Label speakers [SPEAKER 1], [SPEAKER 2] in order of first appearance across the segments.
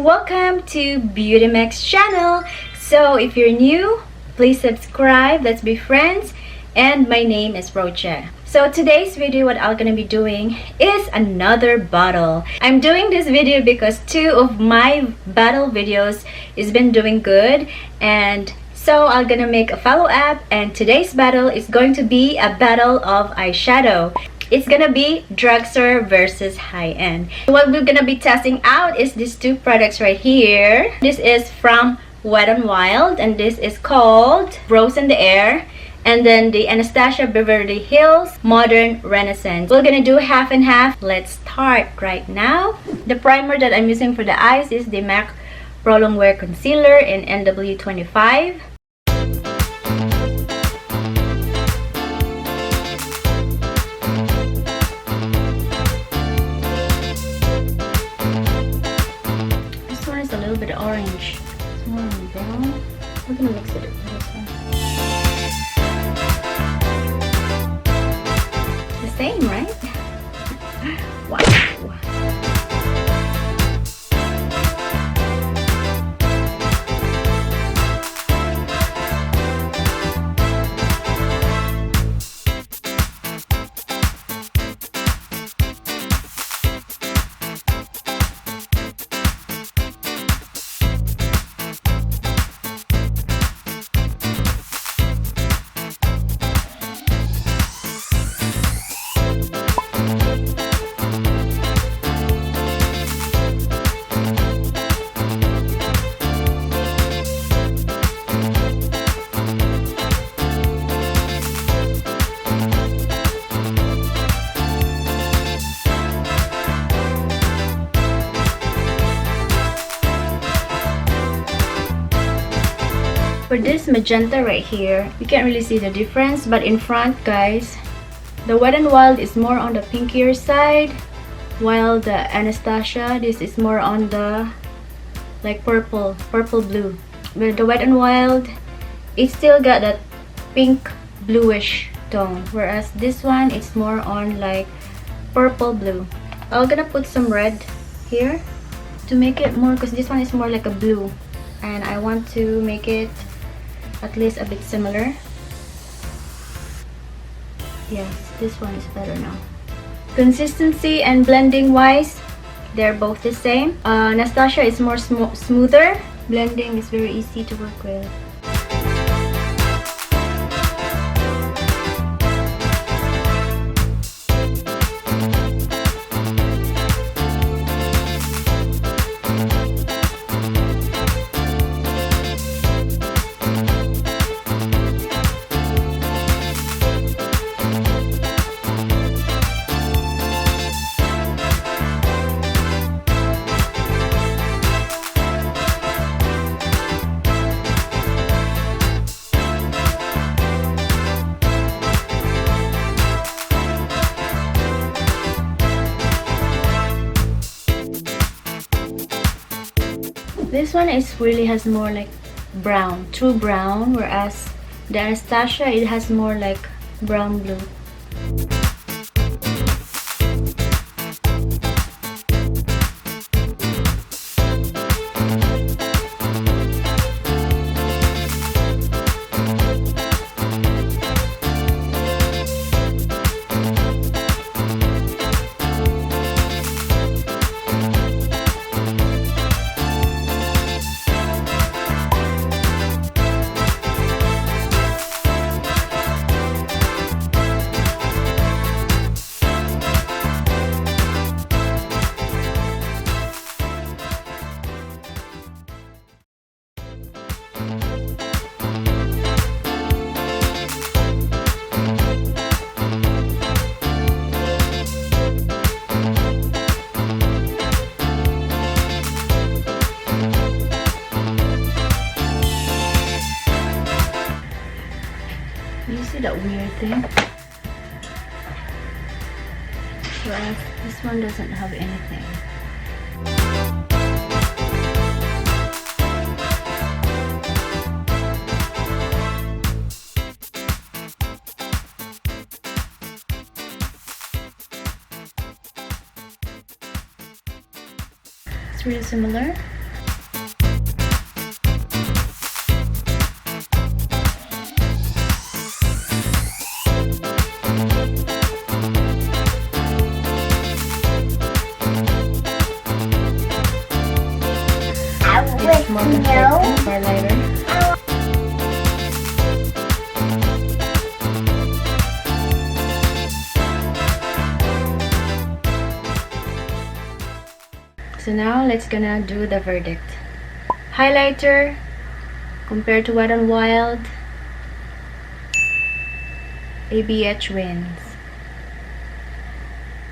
[SPEAKER 1] welcome to Beauty Max channel. So if you're new, please subscribe, let's be friends. And my name is Roche. So today's video, what I'm gonna be doing is another bottle. I'm doing this video because two of my bottle videos has been doing good, and so I'm gonna make a follow-up, and today's battle is going to be a battle of eyeshadow. It's gonna be drugstore versus high-end. What we're gonna be testing out is these two products right here. This is from Wet n Wild, and this is called Rose in the Air. And then the Anastasia Beverly Hills Modern Renaissance. We're gonna do half and half. Let's start right now. The primer that I'm using for the eyes is the MAC Prolongwear Concealer in NW25. This one is a little bit orange. It's more brown. We're gonna mix it with this one. Same, right? Wow. For this magenta right here, you can't really see the difference, but in front, guys, the Wet n Wild is more on the pinkier side, while the Anastasia, this is more on the like purple blue. But the Wet n Wild, it still got that pink bluish tone, whereas this one it's more on like purple blue. I'm gonna put some red here to make it more, because this one is more like a blue, and I want to make it at least a bit similar. Yes, this one is better now. Consistency and blending wise, they're both the same. Anastasia is more smoother. Blending is very easy to work with. This one really has more like brown, true brown, whereas the Anastasia, it has more like brown blue. You see that weird thing? Whereas this one doesn't have anything. It's really similar. So now let's gonna do the verdict. Highlighter compared to Wet n Wild, ABH wins.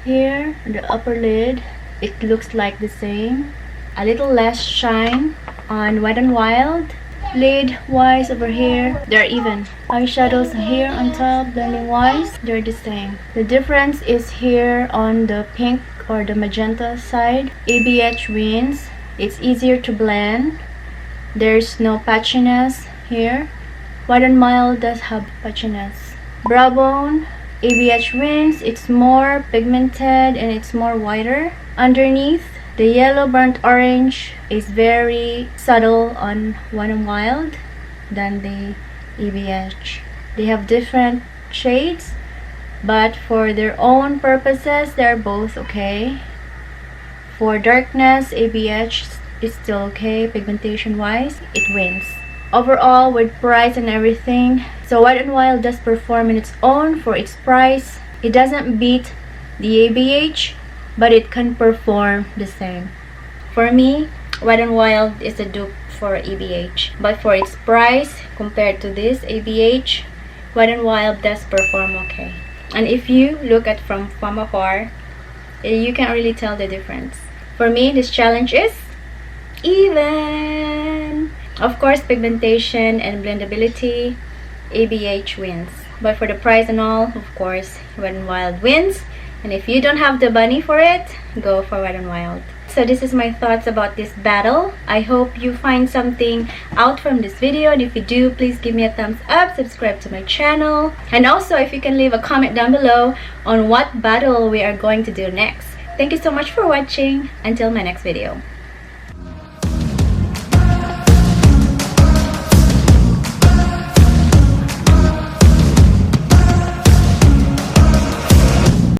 [SPEAKER 1] Here on the upper lid, it looks like the same. A little less shine on Wet n Wild. Lid wise over here, they're even. Eyeshadows here on top, blending wise, they're the same. The difference is here on the pink or the magenta side. ABH wins. It's easier to blend. There's no patchiness here. Wet n Wild does have patchiness. Brow bone, ABH wins. It's more pigmented and it's more whiter. Underneath, the yellow burnt orange is very subtle on Wet n Wild than the ABH. They have different shades, but for their own purposes, they're both okay. For darkness, ABH is still okay. Pigmentation wise, it wins. Overall, with price and everything, so Wet n Wild does perform in its own for its price. It doesn't beat the ABH, but it can perform the same. For me, Wet n Wild is a dupe for ABH, but for its price compared to this ABH, Wet n Wild does perform okay. And if you look at from afar, you can't really tell the difference. For me, this challenge is even. Of course, pigmentation and blendability, ABH wins. But for the price and all, of course, Wet n Wild wins. And if you don't have the money for it, go for Wet n Wild. So this is my thoughts about this battle. I hope you find something out from this video. And if you do, please give me a thumbs up, subscribe to my channel. And also, if you can leave a comment down below on what battle we are going to do next. Thank you so much for watching. Until my next video.